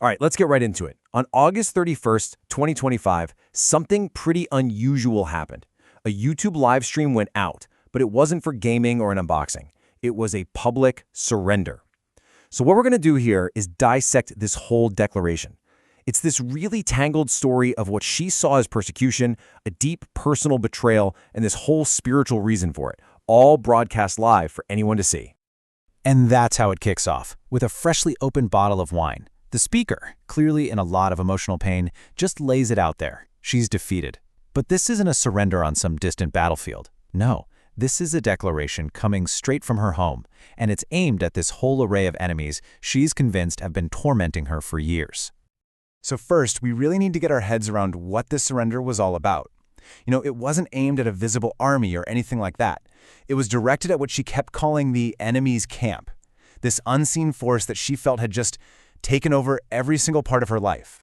All right, let's get right into it. On August 31st, 2025, something pretty unusual happened. A YouTube live stream went out, but it wasn't for gaming or an unboxing. It was a public surrender. So what we're going to do here is dissect this whole declaration. It's this really tangled story of what she saw as persecution, a deep personal betrayal, and this whole spiritual reason for it, all broadcast live for anyone to see. And that's how it kicks off, with a freshly opened bottle of wine. The speaker, clearly in a lot of emotional pain, just lays it out there. She's defeated. But this isn't a surrender on some distant battlefield. No, this is a declaration coming straight from her home, and it's aimed at this whole array of enemies she's convinced have been tormenting her for years. So first, we really need to get our heads around what this surrender was all about. It wasn't aimed at a visible army or anything like that. It was directed at what she kept calling the enemy's camp, this unseen force that she felt had just taken over every single part of her life.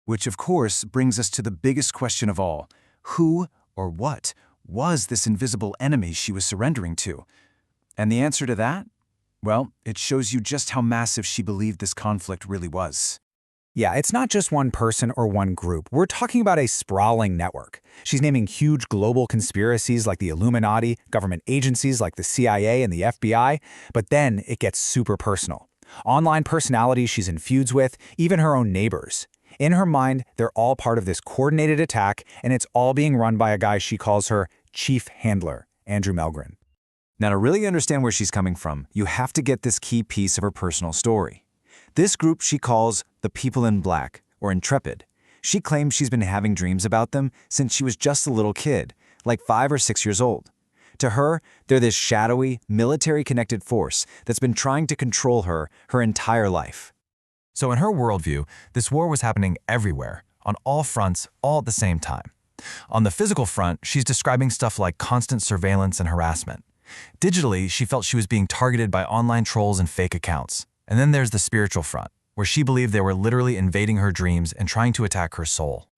Which, of course, brings us to the biggest question of all. Who or what was this invisible enemy she was surrendering to? And the answer to that? Well, it shows you just how massive she believed this conflict really was. Yeah, it's not just one person or one group. We're talking about a sprawling network. She's naming huge global conspiracies like the Illuminati, government agencies like the CIA and the FBI, but then it gets super personal. Online personalities she's in feuds with, even her own neighbors. In her mind, they're all part of this coordinated attack, and it's all being run by a guy she calls her chief handler, Andrew Meltdown. Now, to really understand where she's coming from, you have to get this key piece of her personal story. This group she calls the People in Black, or Intrepid. She claims she's been having dreams about them since she was just a little kid, like 5 or 6 years old. To her, they're this shadowy, military-connected force that's been trying to control her entire life. So in her worldview, this war was happening everywhere, on all fronts, all at the same time. On the physical front, she's describing stuff like constant surveillance and harassment. Digitally, she felt she was being targeted by online trolls and fake accounts. And then there's the spiritual front, where she believed they were literally invading her dreams and trying to attack her soul.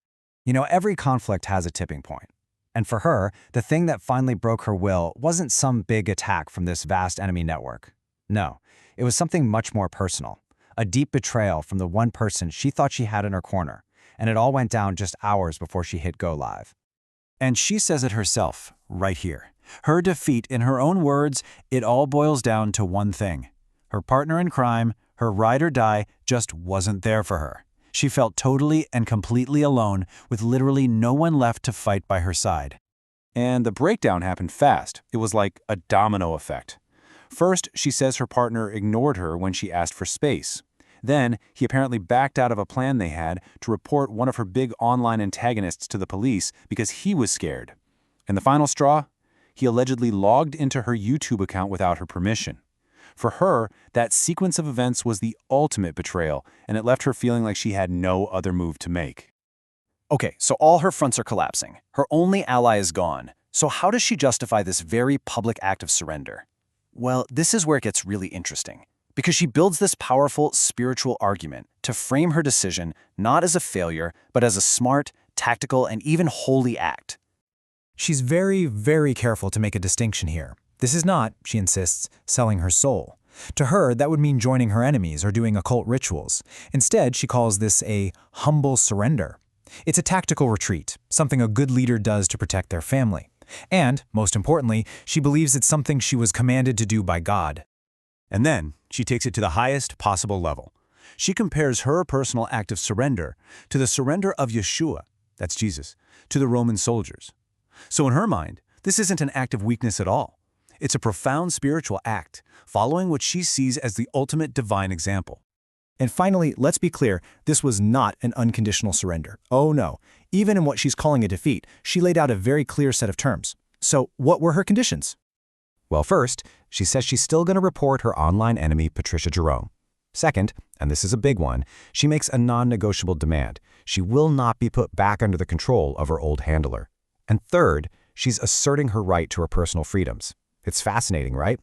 Every conflict has a tipping point. And for her, the thing that finally broke her will wasn't some big attack from this vast enemy network. No, it was something much more personal. A deep betrayal from the one person she thought she had in her corner. And it all went down just hours before she hit go live. And she says it herself, right here. Her defeat, in her own words, it all boils down to one thing. Her partner in crime, her ride or die, just wasn't there for her. She felt totally and completely alone, with literally no one left to fight by her side. And the breakdown happened fast. It was like a domino effect. First, she says her partner ignored her when she asked for space. Then, he apparently backed out of a plan they had to report one of her big online antagonists to the police because he was scared. And the final straw? He allegedly logged into her YouTube account without her permission. For her, that sequence of events was the ultimate betrayal, and it left her feeling like she had no other move to make. Okay, so all her fronts are collapsing. Her only ally is gone. So how does she justify this very public act of surrender? Well, this is where it gets really interesting. Because she builds this powerful spiritual argument to frame her decision not as a failure, but as a smart, tactical, and even holy act. She's very, very careful to make a distinction here. This is not, she insists, selling her soul. To her, that would mean joining her enemies or doing occult rituals. Instead, she calls this a humble surrender. It's a tactical retreat, something a good leader does to protect their family. And, most importantly, she believes it's something she was commanded to do by God. And then, she takes it to the highest possible level. She compares her personal act of surrender to the surrender of Yeshua, that's Jesus, to the Roman soldiers. So in her mind, this isn't an act of weakness at all. It's a profound spiritual act, following what she sees as the ultimate divine example. And finally, let's be clear, this was not an unconditional surrender. Oh no, even in what she's calling a defeat, she laid out a very clear set of terms. So what were her conditions? Well, first, she says she's still going to report her online enemy, Patricia Jerome. Second, and this is a big one, she makes a non-negotiable demand. She will not be put back under the control of her old handler. And third, she's asserting her right to her personal freedoms. It's fascinating, right?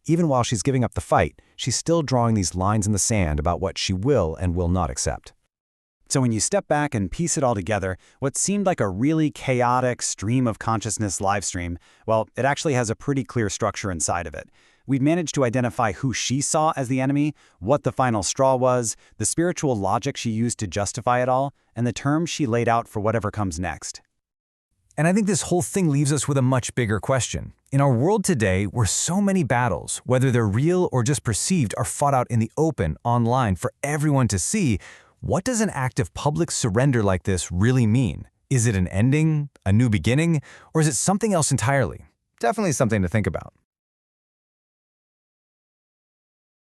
Even while she's giving up the fight, she's still drawing these lines in the sand about what she will and will not accept. So when you step back and piece it all together, what seemed like a really chaotic stream of consciousness live stream, well, it actually has a pretty clear structure inside of it. We'd managed to identify who she saw as the enemy, what the final straw was, the spiritual logic she used to justify it all, and the terms she laid out for whatever comes next. And I think this whole thing leaves us with a much bigger question. In our world today, where so many battles, whether they're real or just perceived, are fought out in the open, online, for everyone to see, what does an act of public surrender like this really mean? Is it an ending, a new beginning, or is it something else entirely? Definitely something to think about.